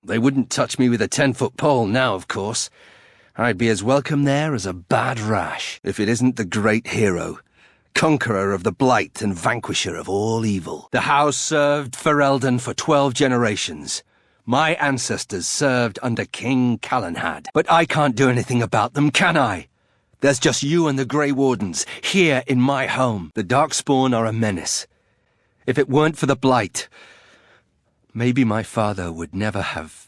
They wouldn't touch me with a 10-foot pole now, of course. I'd be as welcome there as a bad rash, if it isn't the great hero, conqueror of the blight and vanquisher of all evil. The house served Ferelden for 12 generations. My ancestors served under King Calenhad. But I can't do anything about them, can I? There's just you and the Grey Wardens, here in my home. The Darkspawn are a menace. If it weren't for the blight, maybe my father would never have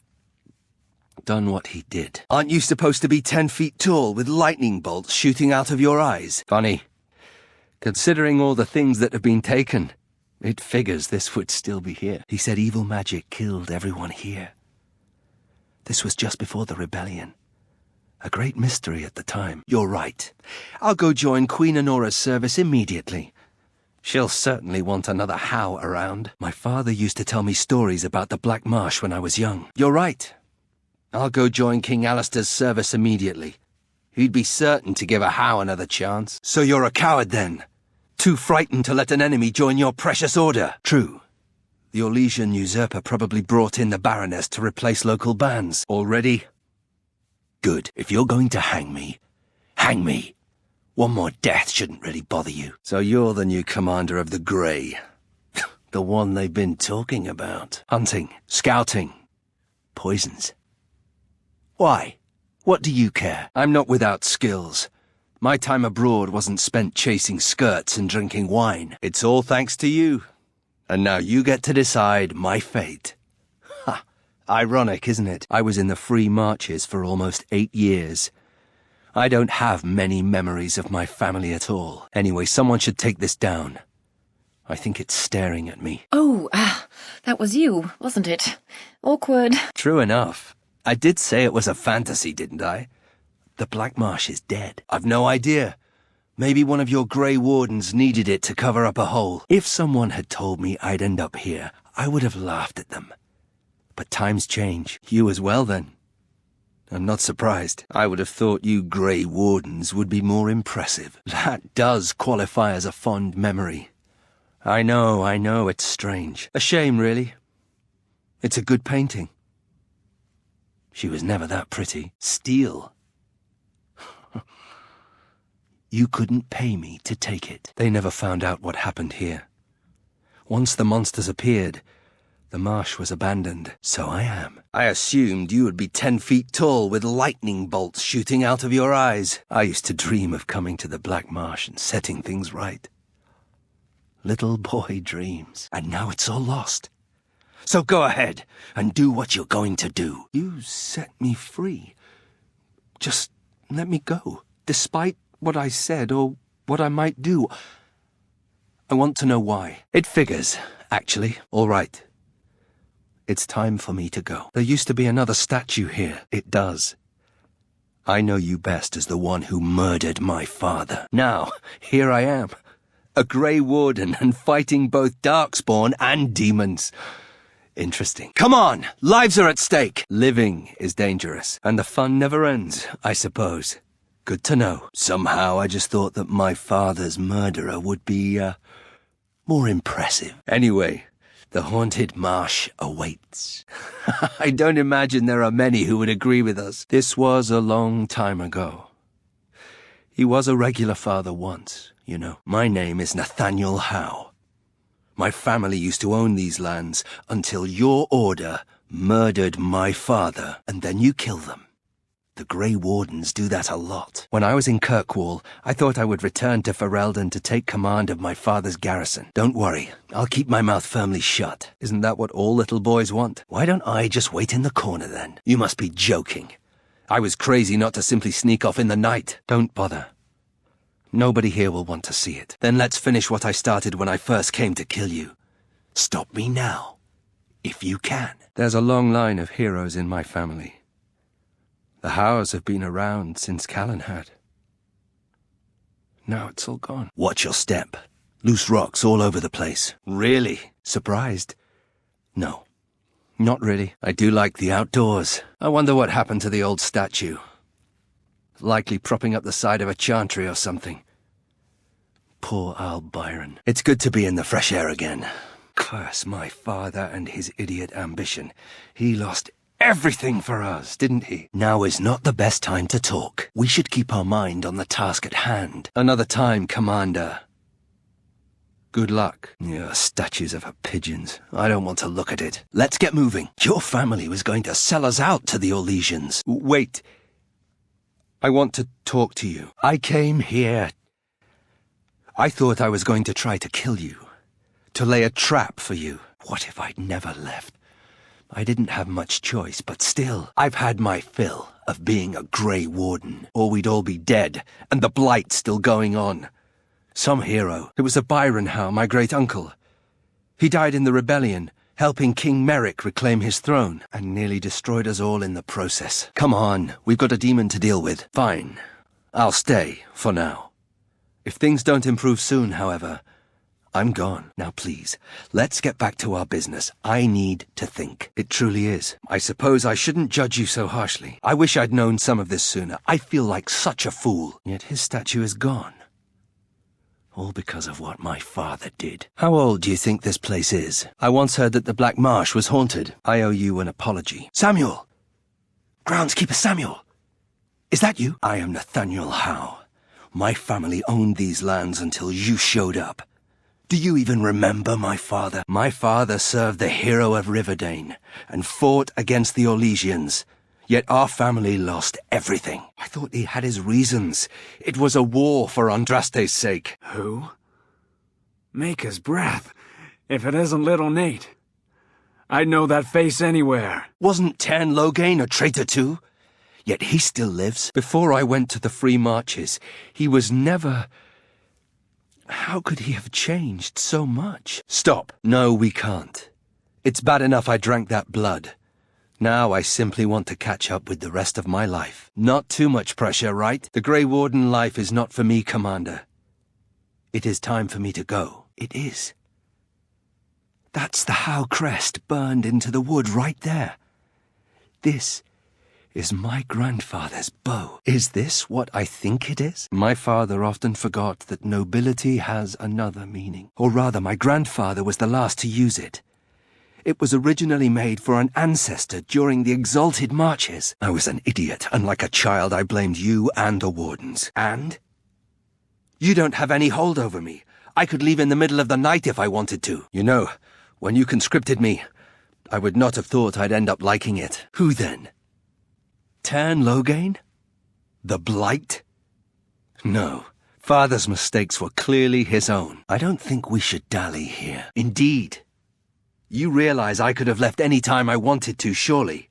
done what he did. Aren't you supposed to be 10 feet tall with lightning bolts shooting out of your eyes? Funny. Considering all the things that have been taken, it figures this would still be here. He said evil magic killed everyone here. This was just before the rebellion. A great mystery at the time. You're right. I'll go join Queen Honora's service immediately. She'll certainly want another Howe around. My father used to tell me stories about the Black Marsh when I was young. You're right. I'll go join King Alistair's service immediately. He'd be certain to give a Howe another chance. So you're a coward then? Too frightened to let an enemy join your precious order? True. The Orlesian usurper probably brought in the Baroness to replace local bands. Already? Good. If you're going to hang me, hang me. One more death shouldn't really bother you. So you're the new commander of the Grey. The one they've been talking about. Hunting, scouting, poisons. Why? What do you care? I'm not without skills. My time abroad wasn't spent chasing skirts and drinking wine. It's all thanks to you. And now you get to decide my fate. Ha! Ironic, isn't it? I was in the Free Marches for almost 8 years. I don't have many memories of my family at all. Anyway, someone should take this down. I think it's staring at me. Oh, that was you, wasn't it? Awkward. True enough. I did say it was a fantasy, didn't I? The Black Marsh is dead. I've no idea. Maybe one of your Grey Wardens needed it to cover up a hole. If someone had told me I'd end up here, I would have laughed at them. But times change. You as well, then. I'm not surprised. I would have thought you Grey Wardens would be more impressive. That does qualify as a fond memory. I know, it's strange. A shame, really. It's a good painting. She was never that pretty. Steel. You couldn't pay me to take it. They never found out what happened here. Once the monsters appeared, the marsh was abandoned. So I am. I assumed you would be 10 feet tall with lightning bolts shooting out of your eyes. I used to dream of coming to the Black Marsh and setting things right. Little boy dreams. And now it's all lost. So go ahead and do what you're going to do. You set me free. Just let me go, despite what I said or what I might do. I want to know why. It figures, actually. All right. It's time for me to go. There used to be another statue here. It does. I know you best as the one who murdered my father. Now, here I am. A Grey Warden and fighting both Darkspawn and demons. Interesting. Come on! Lives are at stake! Living is dangerous, and the fun never ends, I suppose. Good to know. Somehow I just thought that my father's murderer would be, more impressive. Anyway, the haunted marsh awaits. I don't imagine there are many who would agree with us. This was a long time ago. He was a regular father once, you know. My name is Nathaniel Howe. My family used to own these lands until your order murdered my father, and then you kill them. The Grey Wardens do that a lot. When I was in Kirkwall, I thought I would return to Ferelden to take command of my father's garrison. Don't worry, I'll keep my mouth firmly shut. Isn't that what all little boys want? Why don't I just wait in the corner then? You must be joking. I was crazy not to simply sneak off in the night. Don't bother. Nobody here will want to see it. Then let's finish what I started when I first came to kill you. Stop me now, if you can. There's a long line of heroes in my family. The Howes have been around since Calenhad. Now it's all gone. Watch your step. Loose rocks all over the place. Really? Surprised? No, not really. I do like the outdoors. I wonder what happened to the old statue. Likely propping up the side of a chantry or something. Poor Al Byron. It's good to be in the fresh air again. Curse my father and his idiot ambition. He lost everything for us, didn't he? Now is not the best time to talk. We should keep our mind on the task at hand. Another time, Commander. Good luck. Yeah, statues of her pigeons. I don't want to look at it. Let's get moving. Your family was going to sell us out to the Orlesians. Wait. I want to talk to you. I came here. I thought I was going to try to kill you. To lay a trap for you. What if I'd never left? I didn't have much choice, but still, I've had my fill of being a Grey Warden, or we'd all be dead, and the Blight still going on. Some hero. It was a Byron Howe, my great-uncle. He died in the rebellion, helping King Merrick reclaim his throne, and nearly destroyed us all in the process. Come on, we've got a demon to deal with. Fine. I'll stay, for now. If things don't improve soon, however, I'm gone. Now please, let's get back to our business. I need to think. It truly is. I suppose I shouldn't judge you so harshly. I wish I'd known some of this sooner. I feel like such a fool. Yet his statue is gone. All because of what my father did. How old do you think this place is? I once heard that the Black Marsh was haunted. I owe you an apology. Samuel! Groundskeeper Samuel! Is that you? I am Nathaniel Howe. My family owned these lands until you showed up. Do you even remember my father? My father served the hero of Riverdane and fought against the Orlesians. Yet our family lost everything. I thought he had his reasons. It was a war for Andraste's sake. Who? Maker's breath. If it isn't little Nate. I'd know that face anywhere. Wasn't Tern Loghain a traitor too? Yet he still lives. Before I went to the Free Marches, he was never... How could he have changed so much? Stop. No, we can't. It's bad enough I drank that blood. Now I simply want to catch up with the rest of my life. Not too much pressure, right? The Grey Warden life is not for me, Commander. It is time for me to go. It is. That's the Howe crest burned into the wood right there. This is my grandfather's bow. Is this what I think it is? My father often forgot that nobility has another meaning. Or rather, my grandfather was the last to use it. It was originally made for an ancestor during the Exalted Marches. I was an idiot, and like a child I blamed you and the Wardens. And? You don't have any hold over me. I could leave in the middle of the night if I wanted to. You know, when you conscripted me, I would not have thought I'd end up liking it. Who then? Tern Loghain? The Blight? No. Father's mistakes were clearly his own. I don't think we should dally here. Indeed. You realize I could have left any time I wanted to, surely.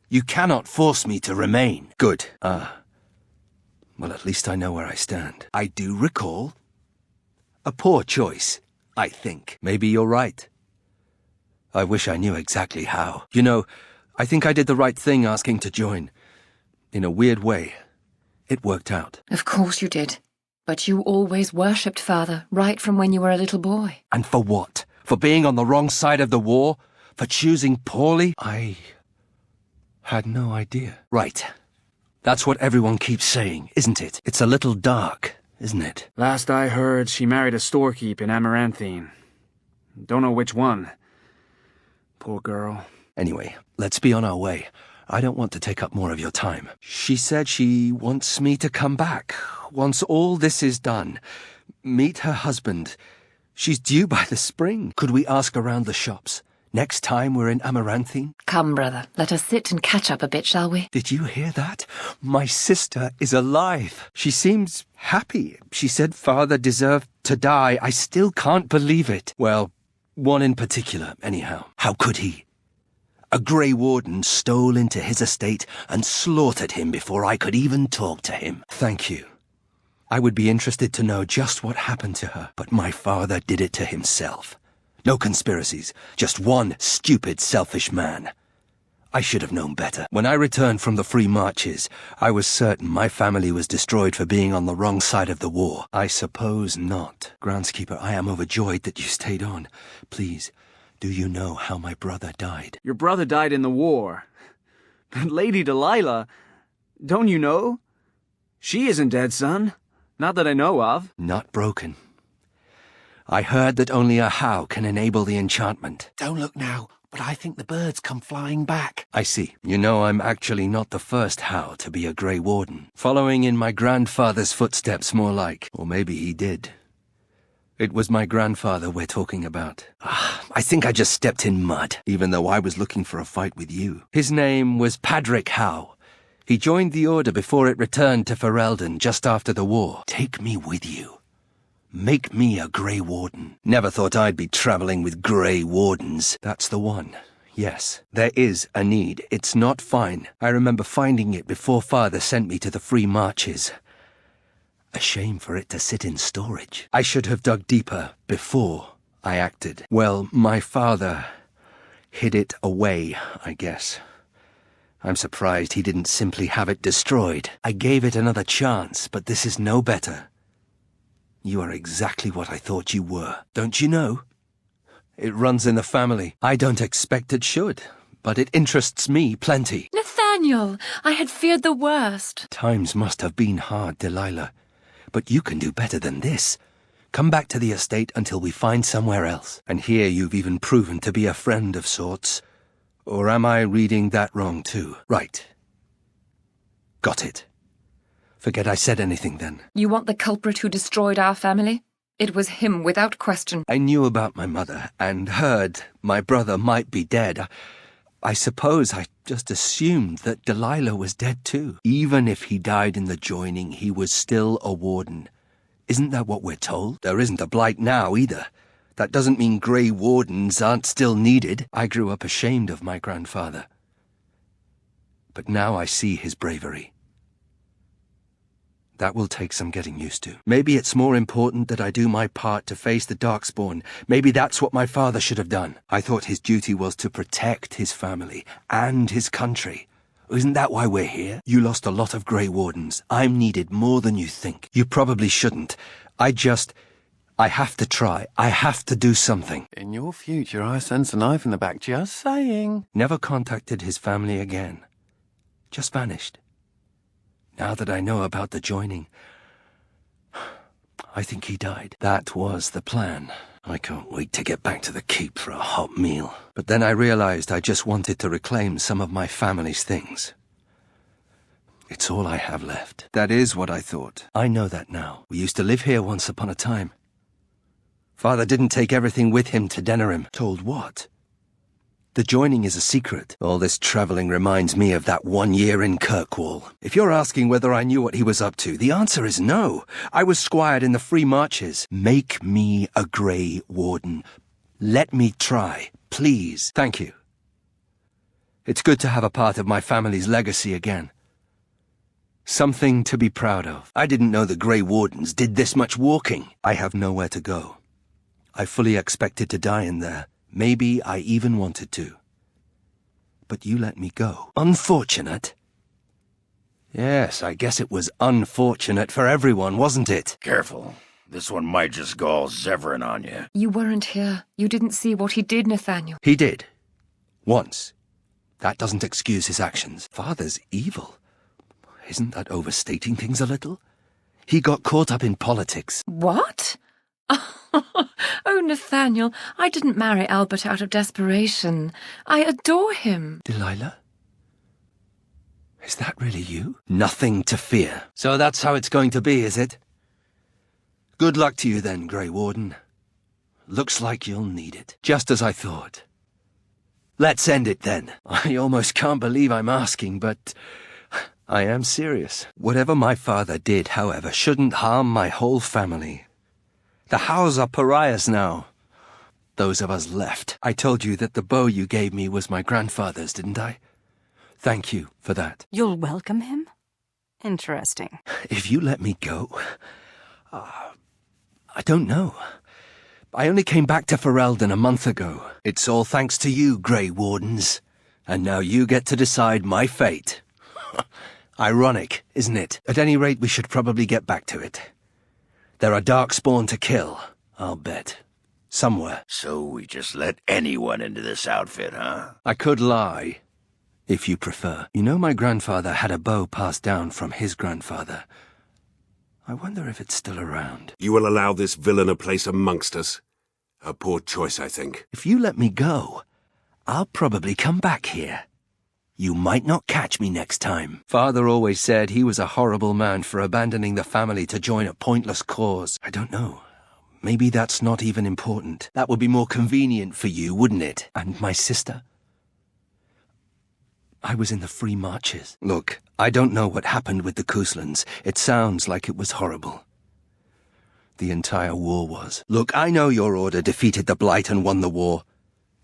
You cannot force me to remain. Good. Well, at least I know where I stand. I do recall. A poor choice, I think. Maybe you're right. I wish I knew exactly how. You know, I think I did the right thing asking to join. In a weird way, it worked out. Of course you did. But you always worshipped Father, right from when you were a little boy. And for what? For being on the wrong side of the war? For choosing poorly? I had no idea. Right. That's what everyone keeps saying, isn't it? It's a little dark, isn't it? Last I heard, she married a storekeep in Amaranthine. Don't know which one. Poor girl. Anyway, let's be on our way. I don't want to take up more of your time. She said she wants me to come back. Once all this is done. Meet her husband. She's due by the spring. Could we ask around the shops? Next time we're in Amaranthine? Come, brother, let us sit and catch up a bit, shall we? Did you hear that? My sister is alive. She seems happy. She said Father deserved to die. I still can't believe it. Well, one in particular, anyhow. How could he? A Grey Warden stole into his estate and slaughtered him before I could even talk to him. Thank you. I would be interested to know just what happened to her, but my father did it to himself. No conspiracies, just one stupid, selfish man. I should have known better. When I returned from the Free Marches, I was certain my family was destroyed for being on the wrong side of the war. I suppose not. Groundskeeper, I am overjoyed that you stayed on. Please, do you know how my brother died? Your brother died in the war. But Lady Delilah, don't you know? She isn't dead, son. Not that I know of. Not broken. I heard that only a Howe can enable the enchantment. Don't look now. but I think the birds come flying back. I see. You know, I'm actually not the first Howe to be a Grey Warden. Following in my grandfather's footsteps, more like. Or maybe he did. It was my grandfather we're talking about. I think I just stepped in mud, even though I was looking for a fight with you. His name was Padrick Howe. He joined the Order before it returned to Ferelden just after the war. Take me with you. Make me a Grey Warden. Never thought I'd be traveling with Grey Wardens. That's the one. Yes, there is a need. It's not fine. I remember finding it before Father sent me to the Free Marches. A shame for it to sit in storage. I should have dug deeper before I acted. Well, my father hid it away, I guess. I'm surprised he didn't simply have it destroyed. I gave it another chance, but this is no better. You are exactly what I thought you were. Don't you know? It runs in the family. I don't expect it should, but it interests me plenty. Nathaniel, I had feared the worst. Times must have been hard, Delilah. But you can do better than this. Come back to the estate until we find somewhere else. And here you've even proven to be a friend of sorts. Or am I reading that wrong too? Right. Got it. Forget I said anything then. You want the culprit who destroyed our family? It was him without question. I knew about my mother and heard my brother might be dead. I suppose I just assumed that Delilah was dead too. Even if he died in the joining, he was still a warden. Isn't that what we're told? There isn't a blight now either. That doesn't mean Grey Wardens aren't still needed. I grew up ashamed of my grandfather. But now I see his bravery. That will take some getting used to. Maybe it's more important that I do my part to face the Darkspawn. Maybe that's what my father should have done. I thought his duty was to protect his family and his country. Isn't that why we're here? You lost a lot of Grey Wardens. I'm needed more than you think. You probably shouldn't. I have to try. I have to do something. In your future, I sense a knife in the back, just saying. Never contacted his family again. Just vanished. Now that I know about the joining, I think he died. That was the plan. I can't wait to get back to the keep for a hot meal. But then I realized I just wanted to reclaim some of my family's things. It's all I have left. That is what I thought. I know that now. We used to live here once upon a time. Father didn't take everything with him to Denerim. Told what? The joining is a secret. All this traveling reminds me of that 1 year in Kirkwall. If you're asking whether I knew what he was up to, the answer is no. I was squired in the Free Marches. Make me a Grey Warden. Let me try, please. Thank you. It's good to have a part of my family's legacy again. Something to be proud of. I didn't know the Grey Wardens did this much walking. I have nowhere to go. I fully expected to die in there. Maybe I even wanted to. But you let me go. Unfortunate? Yes, I guess it was unfortunate for everyone, wasn't it? Careful. This one might just gall Zevran on you. You weren't here. You didn't see what he did, Nathaniel. He did. Once. That doesn't excuse his actions. Father's evil. Isn't that overstating things a little? He got caught up in politics. What? Oh, Nathaniel, I didn't marry Albert out of desperation. I adore him. Delilah? Is that really you? Nothing to fear. So that's how it's going to be, is it? Good luck to you then, Grey Warden. Looks like you'll need it. Just as I thought. Let's end it then. I almost can't believe I'm asking, but I am serious. Whatever my father did, however, shouldn't harm my whole family. The Howes are pariahs now. Those of us left. I told you that the bow you gave me was my grandfather's, didn't I? Thank you for that. You'll welcome him? Interesting. If you let me go, I don't know. I only came back to Ferelden a month ago. It's all thanks to you, Grey Wardens. And now you get to decide my fate. Ironic, isn't it? At any rate, we should probably get back to it. There are Darkspawn to kill, I'll bet. Somewhere. So we just let anyone into this outfit, huh? I could lie, if you prefer. You know my grandfather had a bow passed down from his grandfather. I wonder if it's still around. You will allow this villain a place amongst us? A poor choice, I think. If you let me go, I'll probably come back here. You might not catch me next time. Father always said he was a horrible man for abandoning the family to join a pointless cause. I don't know. Maybe that's not even important. That would be more convenient for you, wouldn't it? And my sister? I was in the Free Marches. Look, I don't know what happened with the Couslands. It sounds like it was horrible. The entire war was. Look, I know your order defeated the Blight and won the war.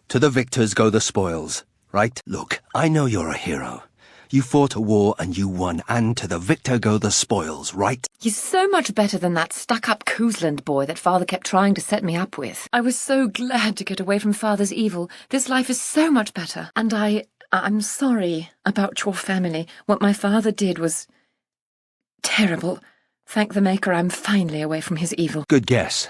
To the victors go the spoils, right? Look, I know you're a hero. You fought a war and you won, and to the victor go the spoils, right? He's so much better than that stuck-up Cousland boy that Father kept trying to set me up with. I was so glad to get away from Father's evil. This life is so much better. And I'm sorry about your family. What my father did was terrible. Thank the Maker I'm finally away from his evil. Good guess.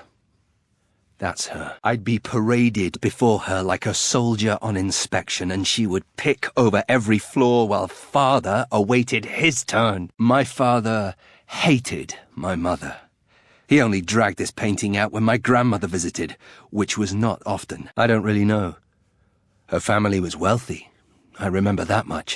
That's her. I'd be paraded before her like a soldier on inspection, and she would pick over every flaw while Father awaited his turn. My father hated my mother. He only dragged this painting out when my grandmother visited, which was not often. I don't really know. Her family was wealthy. I remember that much.